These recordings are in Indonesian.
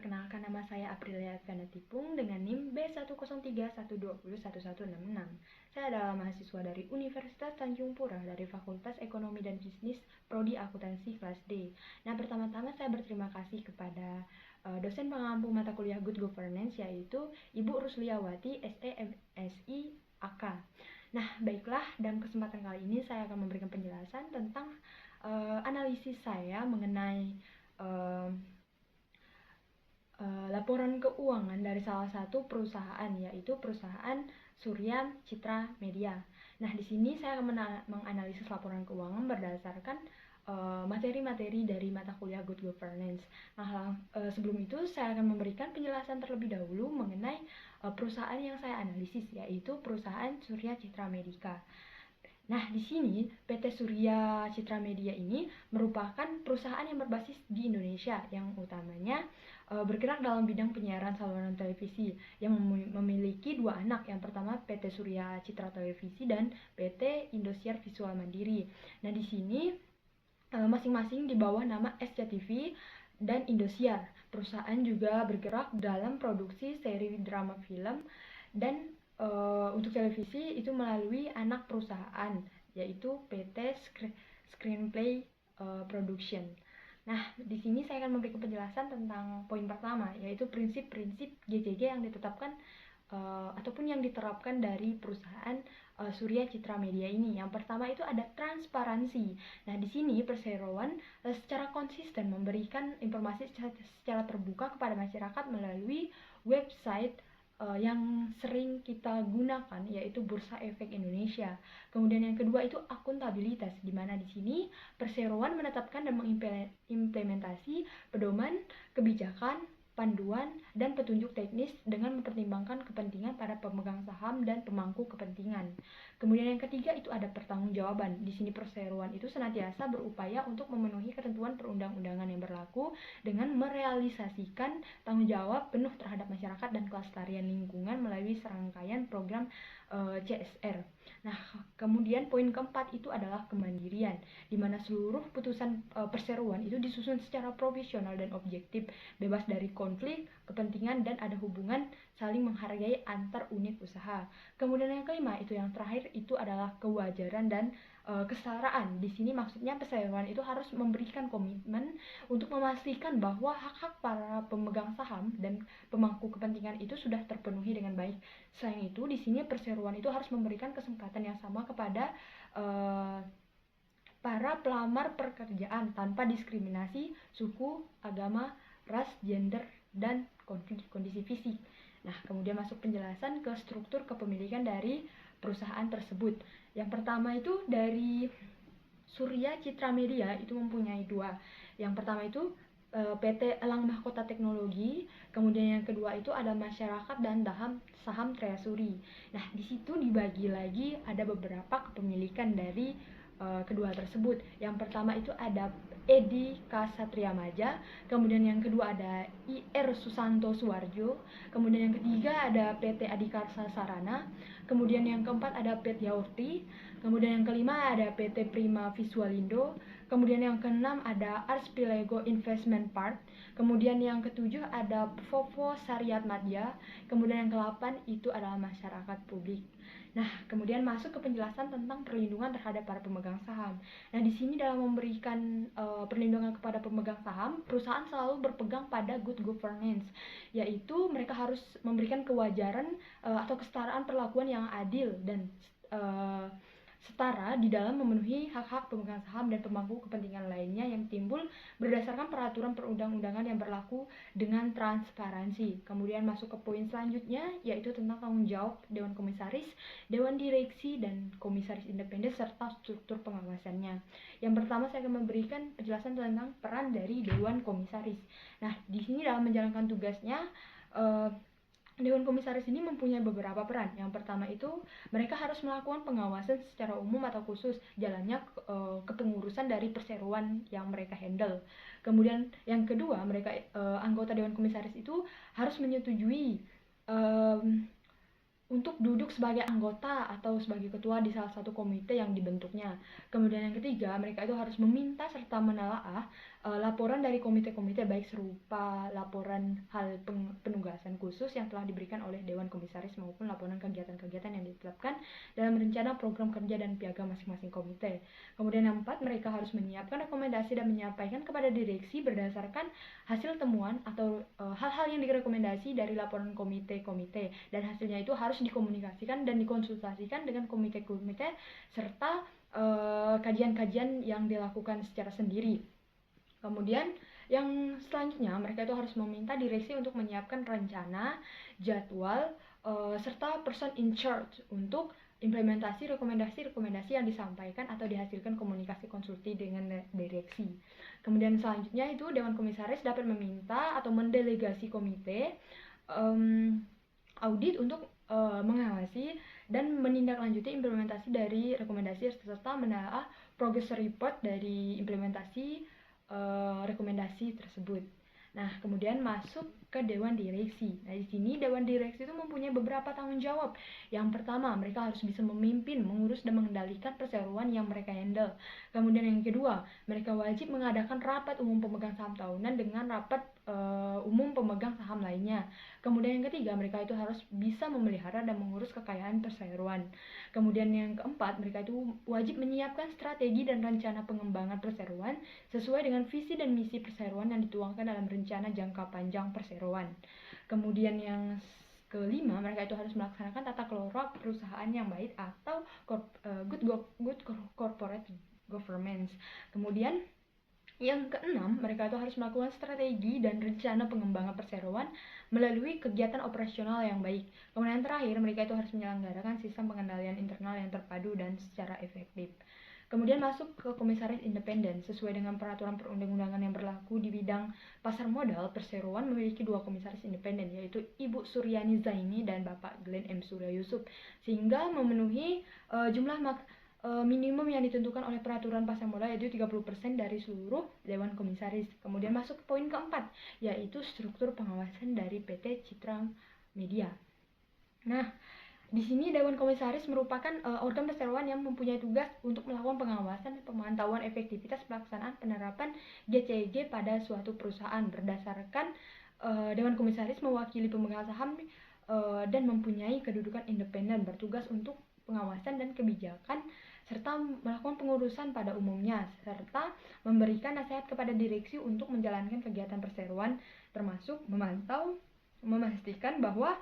Perkenalkan, nama saya Aprilia Advana Tipung dengan NIM B10312011166. Saya adalah mahasiswa dari Universitas Tanjung Pura dari Fakultas Ekonomi dan Bisnis Prodi Akuntansi kelas D. Nah, pertama-tama saya berterima kasih kepada dosen pengampu mata kuliah Good Governance, yaitu Ibu Rusliawati SEMSI AK. Nah, baiklah, dalam kesempatan kali ini saya akan memberikan penjelasan tentang analisis saya mengenai laporan keuangan dari salah satu perusahaan, yaitu perusahaan Surya Citra Media. Nah, di sini saya akan menganalisis laporan keuangan berdasarkan materi-materi dari mata kuliah Good Governance. Nah, sebelum itu saya akan memberikan penjelasan terlebih dahulu mengenai perusahaan yang saya analisis, yaitu perusahaan Surya Citra Medica. Nah, di sini PT Surya Citra Media ini merupakan perusahaan yang berbasis di Indonesia yang utamanya bergerak dalam bidang penyiaran saluran televisi yang memiliki dua anak. Yang pertama PT Surya Citra Televisi dan PT Indosiar Visual Mandiri. Nah, di sini masing-masing di bawah nama SCTV dan Indosiar. Perusahaan juga bergerak dalam produksi seri drama film dan untuk televisi itu melalui anak perusahaan, yaitu PT Screenplay Production. Nah, di sini saya akan memberikan penjelasan tentang poin pertama, yaitu prinsip-prinsip GCG yang ditetapkan ataupun yang diterapkan dari perusahaan Surya Citra Media ini. Yang pertama itu ada transparansi. Nah, di sini perseroan secara konsisten memberikan informasi secara terbuka kepada masyarakat melalui website yang sering kita gunakan, yaitu Bursa Efek Indonesia. Kemudian yang kedua itu akuntabilitas, di mana di sini perseroan menetapkan dan mengimplementasi pedoman kebijakan, panduan, dan petunjuk teknis dengan mempertimbangkan kepentingan para pemegang saham dan pemangku kepentingan. Kemudian yang ketiga itu ada pertanggungjawaban. Di sini perseroan itu senantiasa berupaya untuk memenuhi ketentuan perundang-undangan yang berlaku dengan merealisasikan tanggung jawab penuh terhadap masyarakat dan kelestarian lingkungan melalui serangkaian program CSR. Nah, kemudian poin keempat itu adalah kemandirian, di mana seluruh putusan perseroan itu disusun secara profesional dan objektif, bebas dari konflik, kepentingan, dan ada hubungan saling menghargai antar unit usaha. Kemudian yang kelima itu yang terakhir itu adalah kewajaran dan kesetaraan. Di sini maksudnya perseroan itu harus memberikan komitmen untuk memastikan bahwa hak-hak para pemegang saham dan pemangku kepentingan itu sudah terpenuhi dengan baik. Selain itu, di sini perseroan itu harus memberikan kesempatan yang sama kepada para pelamar pekerjaan tanpa diskriminasi suku, agama, ras, gender, dan kondisi fisik. Nah, kemudian masuk penjelasan ke struktur kepemilikan dari perusahaan tersebut. Yang pertama itu dari Surya Citra Media itu mempunyai dua. Yang pertama itu PT Elang Mahkota Teknologi, kemudian yang kedua itu ada masyarakat dan saham Treasury. Nah, di situ dibagi lagi ada beberapa kepemilikan dari kedua tersebut. Yang pertama itu ada Edi Kasatria Maja, kemudian yang kedua ada IR Susanto Suwarjo, kemudian yang ketiga ada PT Adikarsa Sarana, kemudian yang keempat ada PT Yaurti, kemudian yang kelima ada PT Prima Visualindo, kemudian yang keenam ada Arspilego Investment Park, kemudian yang ketujuh ada Vovo Syariat Madya, kemudian yang kedelapan itu adalah masyarakat publik. Nah, kemudian masuk ke penjelasan tentang perlindungan terhadap para pemegang saham. Nah, di sini dalam memberikan perlindungan kepada pemegang saham, perusahaan selalu berpegang pada good governance, yaitu mereka harus memberikan kewajaran atau kesetaraan perlakuan yang adil dan setara di dalam memenuhi hak-hak pemegang saham dan pemangku kepentingan lainnya yang timbul berdasarkan peraturan perundang-undangan yang berlaku dengan transparansi. Kemudian masuk ke poin selanjutnya, yaitu tentang tanggung jawab Dewan Komisaris, Dewan Direksi, dan Komisaris Independen serta struktur pengawasannya. Yang pertama saya akan memberikan penjelasan tentang peran dari Dewan Komisaris. Nah, di sini dalam menjalankan tugasnya Dewan Komisaris ini mempunyai beberapa peran. Yang pertama itu mereka harus melakukan pengawasan secara umum atau khusus jalannya kepengurusan dari perseroan yang mereka handle. Kemudian yang kedua, mereka anggota Dewan Komisaris itu harus menyetujui untuk duduk sebagai anggota atau sebagai ketua di salah satu komite yang dibentuknya. Kemudian yang ketiga, mereka itu harus meminta serta menelaah laporan dari komite-komite baik serupa laporan hal penugasan khusus yang telah diberikan oleh Dewan Komisaris maupun laporan kegiatan-kegiatan yang ditetapkan dalam rencana program kerja dan piagam masing-masing komite. Kemudian yang 4, mereka harus menyiapkan rekomendasi dan menyampaikan kepada direksi berdasarkan hasil temuan atau hal-hal yang direkomendasi dari laporan komite-komite, dan hasilnya itu harus dikomunikasikan dan dikonsultasikan dengan komite-komite serta kajian-kajian yang dilakukan secara sendiri. Kemudian yang selanjutnya mereka itu harus meminta direksi untuk menyiapkan rencana, jadwal, serta person in charge untuk implementasi rekomendasi-rekomendasi yang disampaikan atau dihasilkan komunikasi konsultif dengan direksi. Kemudian selanjutnya itu Dewan Komisaris dapat meminta atau mendelegasi komite audit untuk mengawasi dan menindaklanjuti implementasi dari rekomendasi serta menelaah progress report dari implementasi rekomendasi tersebut. Nah, kemudian masuk ke Dewan Direksi. Nah, di sini Dewan Direksi itu mempunyai beberapa tanggung jawab. Yang pertama, mereka harus bisa memimpin, mengurus, dan mengendalikan perseroan yang mereka handle. Kemudian yang kedua, mereka wajib mengadakan rapat umum pemegang saham tahunan dengan rapat umum pemegang saham lainnya. Kemudian yang ketiga, mereka itu harus bisa memelihara dan mengurus kekayaan perseroan. Kemudian yang keempat, mereka itu wajib menyiapkan strategi dan rencana pengembangan perseroan sesuai dengan visi dan misi perseroan yang dituangkan dalam rencana jangka panjang perseroan. Kemudian yang kelima, mereka itu harus melaksanakan tata kelola perusahaan yang baik atau good corporate governance. Kemudian yang keenam, mereka itu harus melakukan strategi dan rencana pengembangan perseroan melalui kegiatan operasional yang baik. Kemudian yang terakhir, mereka itu harus menyelenggarakan sistem pengendalian internal yang terpadu dan secara efektif. Kemudian masuk ke komisaris independen. Sesuai dengan peraturan perundang-undangan yang berlaku di bidang pasar modal, perseroan memiliki 2 komisaris independen, yaitu Ibu Suryani Zaini dan Bapak Glenn M. Surya Yusuf, sehingga memenuhi jumlah minimum yang ditentukan oleh peraturan pasar modal, yaitu 30% dari seluruh Dewan Komisaris. Kemudian masuk ke poin keempat, yaitu struktur pengawasan dari PT Citra Media. Nah, di sini Dewan Komisaris merupakan organ perseroan yang mempunyai tugas untuk melakukan pengawasan dan pemantauan efektivitas pelaksanaan penerapan GCG pada suatu perusahaan. Berdasarkan Dewan Komisaris mewakili pemegang saham dan mempunyai kedudukan independen, bertugas untuk pengawasan dan kebijakan serta melakukan pengurusan pada umumnya, serta memberikan nasihat kepada direksi untuk menjalankan kegiatan perseroan, termasuk memantau, memastikan bahwa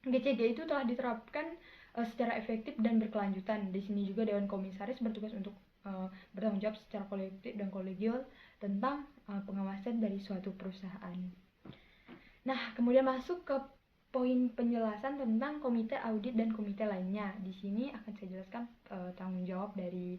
GCG itu telah diterapkan secara efektif dan berkelanjutan. Di sini juga Dewan Komisaris bertugas untuk bertanggung jawab secara kolektif dan kolegial tentang pengawasan dari suatu perusahaan. Nah, kemudian masuk ke poin penjelasan tentang komite audit dan komite lainnya. Di sini akan saya jelaskan tanggung jawab dari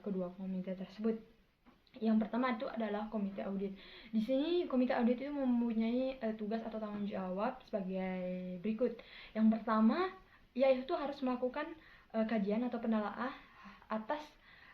kedua komite tersebut. Yang pertama itu adalah komite audit. Di sini komite audit itu mempunyai tugas atau tanggung jawab sebagai berikut. Yang pertama, yaitu harus melakukan kajian atau penelaah atas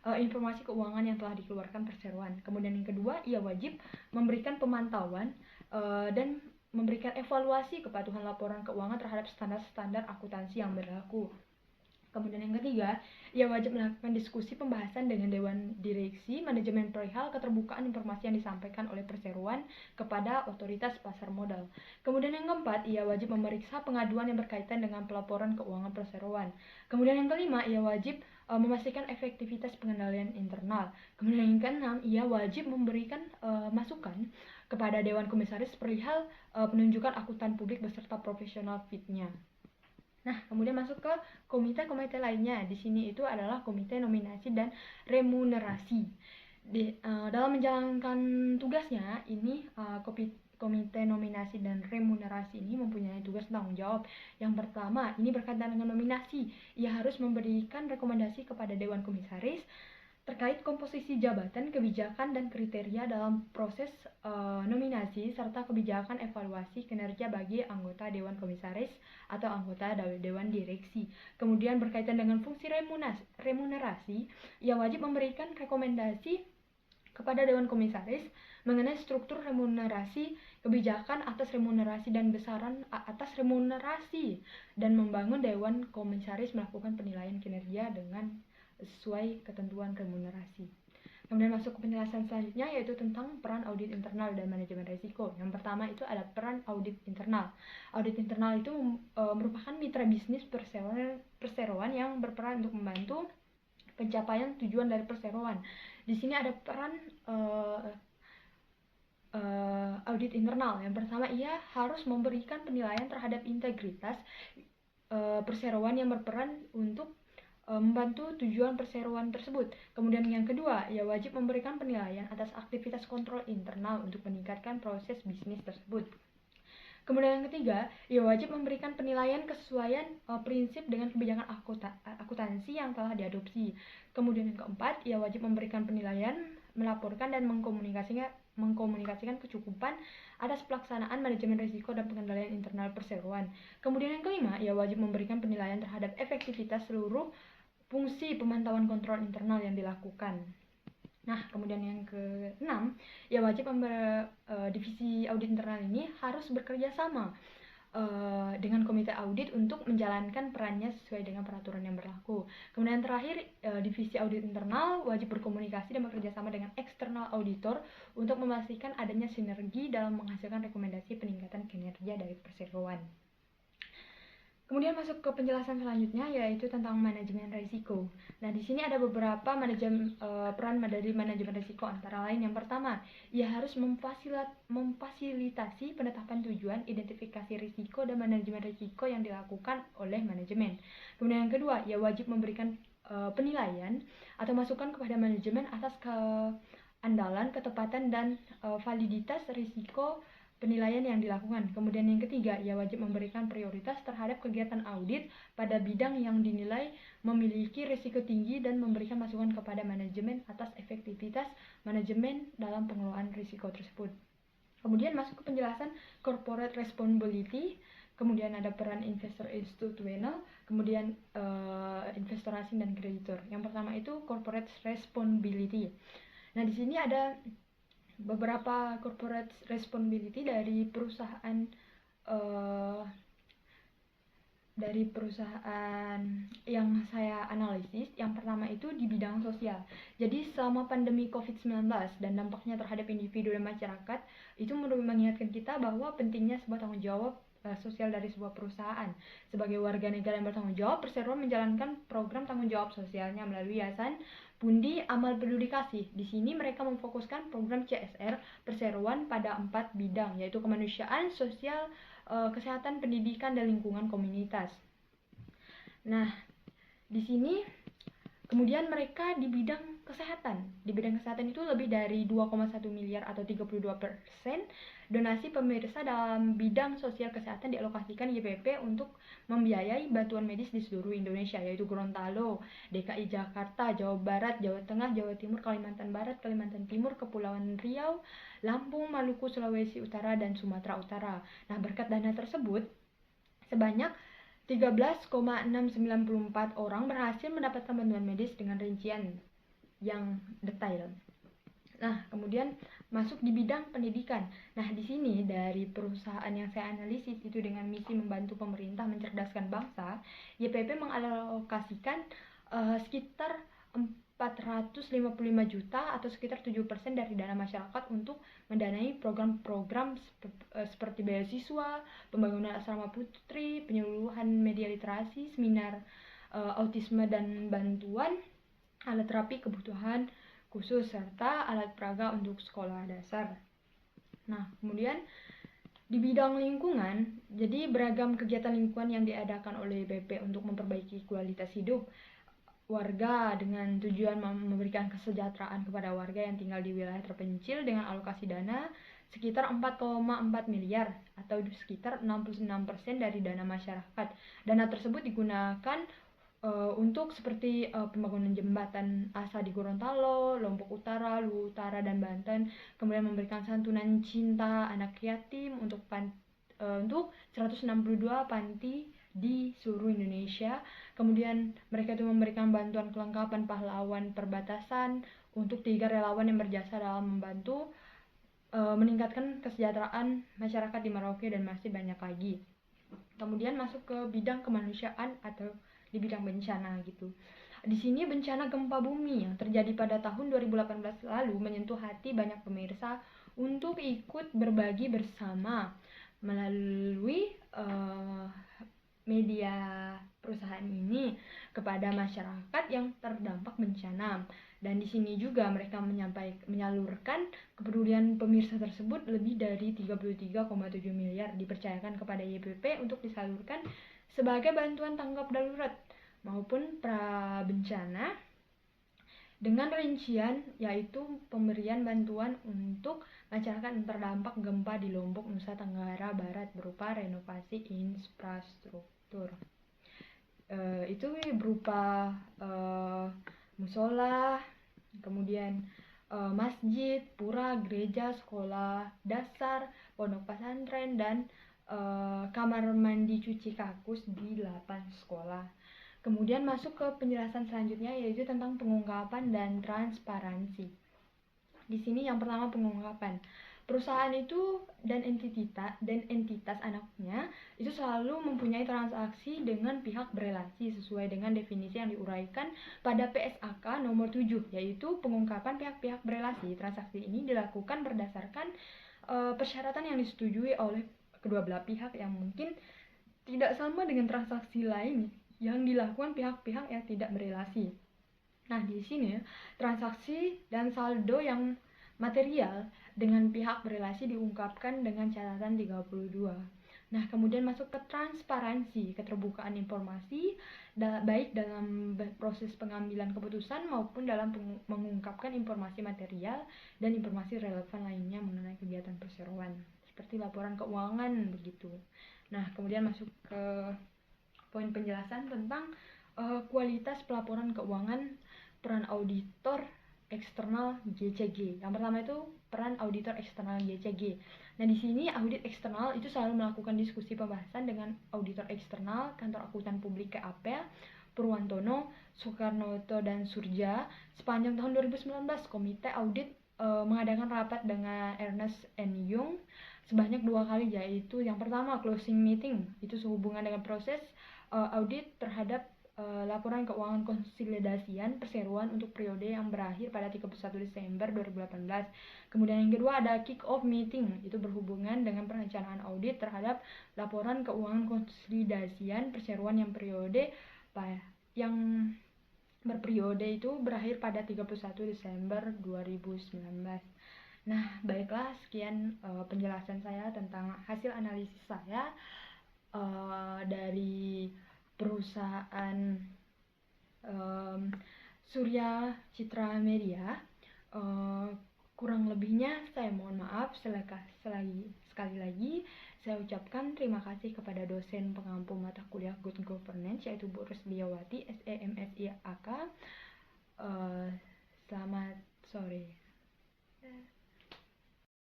informasi keuangan yang telah dikeluarkan perseroan. Kemudian yang kedua, ia wajib memberikan pemantauan dan memberikan evaluasi kepatuhan laporan keuangan terhadap standar-standar akuntansi yang berlaku. Kemudian yang ketiga, ia wajib melakukan diskusi pembahasan dengan Dewan Direksi manajemen perihal keterbukaan informasi yang disampaikan oleh perseroan kepada otoritas pasar modal. Kemudian yang keempat, ia wajib memeriksa pengaduan yang berkaitan dengan pelaporan keuangan perseroan. Kemudian yang kelima, ia wajib memastikan efektivitas pengendalian internal. Kemudian yang keenam, ia wajib memberikan masukan kepada Dewan Komisaris perihal penunjukan akuntan publik beserta profesional fitnya. Nah, kemudian masuk ke komite-komite lainnya. Di sini itu adalah komite nominasi dan remunerasi. Dalam menjalankan tugasnya, ini komite nominasi dan remunerasi ini mempunyai tugas tanggung jawab. Yang pertama, ini berkaitan dengan nominasi. Ia harus memberikan rekomendasi kepada Dewan Komisaris terkait komposisi jabatan, kebijakan, dan kriteria dalam proses nominasi, serta kebijakan evaluasi kinerja bagi anggota Dewan Komisaris atau anggota Dewan Direksi. Kemudian berkaitan dengan fungsi remunerasi, ia wajib memberikan rekomendasi kepada Dewan Komisaris mengenai struktur remunerasi, kebijakan atas remunerasi dan besaran atas remunerasi, dan membangun Dewan Komisaris melakukan penilaian kinerja dengan sesuai ketentuan remunerasi. Kemudian masuk ke penjelasan selanjutnya, yaitu tentang peran audit internal dan manajemen risiko. Yang pertama itu ada peran audit internal. Audit internal itu merupakan mitra bisnis perseroan yang berperan untuk membantu pencapaian tujuan dari perseroan. Di sini ada peran audit internal. Yang pertama, ia harus memberikan penilaian terhadap integritas perseroan yang berperan untuk membantu tujuan perseroan tersebut. Kemudian yang kedua, ia wajib memberikan penilaian atas aktivitas kontrol internal untuk meningkatkan proses bisnis tersebut. Kemudian yang ketiga, ia wajib memberikan penilaian kesesuaian prinsip dengan kebijakan akuntansi yang telah diadopsi. Kemudian yang keempat, ia wajib memberikan penilaian, melaporkan dan mengkomunikasikan kecukupan atas pelaksanaan manajemen risiko dan pengendalian internal perseroan. Kemudian yang kelima, ia wajib memberikan penilaian terhadap efektivitas seluruh fungsi pemantauan kontrol internal yang dilakukan. Nah, kemudian yang keenam, ia wajib divisi audit internal ini harus bekerja sama dengan komite audit untuk menjalankan perannya sesuai dengan peraturan yang berlaku. Kemudian terakhir, divisi audit internal wajib berkomunikasi dan bekerja sama dengan eksternal auditor untuk memastikan adanya sinergi dalam menghasilkan rekomendasi peningkatan kinerja dari perseroan. Kemudian masuk ke penjelasan selanjutnya, yaitu tentang manajemen risiko. Nah, di sini ada beberapa peran dari manajemen risiko, antara lain yang pertama, ia harus memfasilitasi penetapan tujuan, identifikasi risiko dan manajemen risiko yang dilakukan oleh manajemen. Kemudian yang kedua, ia wajib memberikan penilaian atau masukan kepada manajemen atas keandalan, ketepatan dan validitas risiko penilaian yang dilakukan. Kemudian yang ketiga, ia wajib memberikan prioritas terhadap kegiatan audit pada bidang yang dinilai memiliki risiko tinggi dan memberikan masukan kepada manajemen atas efektivitas manajemen dalam pengelolaan risiko tersebut. Kemudian masuk ke penjelasan corporate responsibility. Kemudian ada peran investor institutional, kemudian investor asing dan kreditor. Yang pertama itu corporate responsibility. Nah, di sini ada beberapa corporate responsibility dari perusahaan yang saya analisis. Yang pertama itu di bidang sosial. Jadi selama pandemi COVID-19 dan dampaknya terhadap individu dan masyarakat, itu mengingatkan kita bahwa pentingnya sebuah tanggung jawab sosial dari sebuah perusahaan. Sebagai warga negara yang bertanggung jawab, perseroan menjalankan program tanggung jawab sosialnya melalui Yayasan Pundi Amal Peduli Kasih. Di sini mereka memfokuskan program CSR perseroan pada 4 bidang, yaitu kemanusiaan, sosial, kesehatan, pendidikan, dan lingkungan komunitas. Nah, di sini kemudian mereka di bidang kesehatan. Di bidang kesehatan itu lebih dari 2,1 miliar atau 32% donasi pemirsa dalam bidang sosial kesehatan dialokasikan YPP untuk membiayai bantuan medis di seluruh Indonesia, yaitu Gorontalo, DKI Jakarta, Jawa Barat, Jawa Tengah, Jawa Timur, Kalimantan Barat, Kalimantan Timur, Kepulauan Riau, Lampung, Maluku, Sulawesi Utara, dan Sumatera Utara. Nah, berkat dana tersebut, sebanyak 13,694 orang berhasil mendapatkan bantuan medis dengan rincian yang detail. Nah, kemudian masuk di bidang pendidikan. Nah, di sini dari perusahaan yang saya analisis itu dengan misi membantu pemerintah mencerdaskan bangsa, YPP mengalokasikan sekitar 455 juta atau sekitar 7% dari dana masyarakat untuk mendanai program-program seperti beasiswa, pembangunan asrama putri, penyuluhan media literasi, seminar autisme dan bantuan alat terapi kebutuhan khusus serta alat peraga untuk sekolah dasar. Nah, kemudian di bidang lingkungan, jadi beragam kegiatan lingkungan yang diadakan oleh YPP untuk memperbaiki kualitas hidup warga dengan tujuan memberikan kesejahteraan kepada warga yang tinggal di wilayah terpencil dengan alokasi dana sekitar 4,4 miliar atau sekitar 66% dari dana masyarakat. Dana tersebut digunakan untuk seperti pembangunan jembatan asa di Gorontalo, Lombok Utara, Luwu Utara, dan Banten. Kemudian memberikan santunan cinta anak yatim untuk 162 panti di seluruh Indonesia. Kemudian mereka itu memberikan bantuan kelengkapan pahlawan perbatasan untuk 3 relawan yang berjasa dalam membantu meningkatkan kesejahteraan masyarakat di Merauke, dan masih banyak lagi. Kemudian masuk ke bidang kemanusiaan atau di bidang bencana gitu. Di sini bencana gempa bumi yang terjadi pada tahun 2018 lalu menyentuh hati banyak pemirsa untuk ikut berbagi bersama melalui media perusahaan ini kepada masyarakat yang terdampak bencana. Dan di sini juga mereka menyalurkan kepedulian pemirsa tersebut lebih dari 33,7 miliar dipercayakan kepada YPP untuk disalurkan sebagai bantuan tanggap darurat maupun pra bencana dengan rincian yaitu pemberian bantuan untuk masyarakat yang terdampak gempa di Lombok, Nusa Tenggara Barat berupa renovasi infrastruktur. Itu berupa musola, kemudian masjid, pura, gereja, sekolah dasar, pondok pesantren, dan kamar mandi cuci kakus di 8 sekolah. Kemudian masuk ke penjelasan selanjutnya yaitu tentang pengungkapan dan transparansi. Di sini yang pertama pengungkapan. Perusahaan itu dan entitas anaknya itu selalu mempunyai transaksi dengan pihak berelasi sesuai dengan definisi yang diuraikan pada PSAK nomor 7, yaitu pengungkapan pihak-pihak berelasi. Transaksi ini dilakukan berdasarkan persyaratan yang disetujui oleh kedua belah pihak yang mungkin tidak sama dengan transaksi lain yang dilakukan pihak-pihak yang tidak berelasi. Nah, di sini transaksi dan saldo yang material dengan pihak berelasi diungkapkan dengan catatan 32. Nah, kemudian masuk ke transparansi, keterbukaan informasi baik dalam proses pengambilan keputusan maupun dalam mengungkapkan informasi material dan informasi relevan lainnya mengenai kegiatan perseroan, seperti laporan keuangan begitu. Nah, kemudian masuk ke poin penjelasan tentang kualitas pelaporan keuangan peran auditor eksternal GCG. Yang pertama itu peran auditor eksternal GCG. Nah, di sini audit eksternal itu selalu melakukan diskusi pembahasan dengan auditor eksternal Kantor Akuntan Publik KAP, Purwantono, Soekarnoto, dan Surja. Sepanjang tahun 2019, Komite Audit mengadakan rapat dengan Ernst & Young sebanyak 2 kali, yaitu yang pertama closing meeting, itu sehubungan dengan proses audit terhadap laporan keuangan konsolidasian perseroan untuk periode yang berakhir pada 31 Desember 2018. Kemudian yang kedua ada kick off meeting, itu berhubungan dengan perencanaan audit terhadap laporan keuangan konsolidasian perseroan yang berperiode itu berakhir pada 31 Desember 2019. Nah, baiklah, sekian penjelasan saya tentang hasil analisis saya dari perusahaan Surya Citra Media. Kurang lebihnya saya mohon maaf. Sekali lagi saya ucapkan terima kasih kepada dosen pengampu mata kuliah Good Governance yaitu Bu Rusdiawati, SEMSI AK. Selamat sore.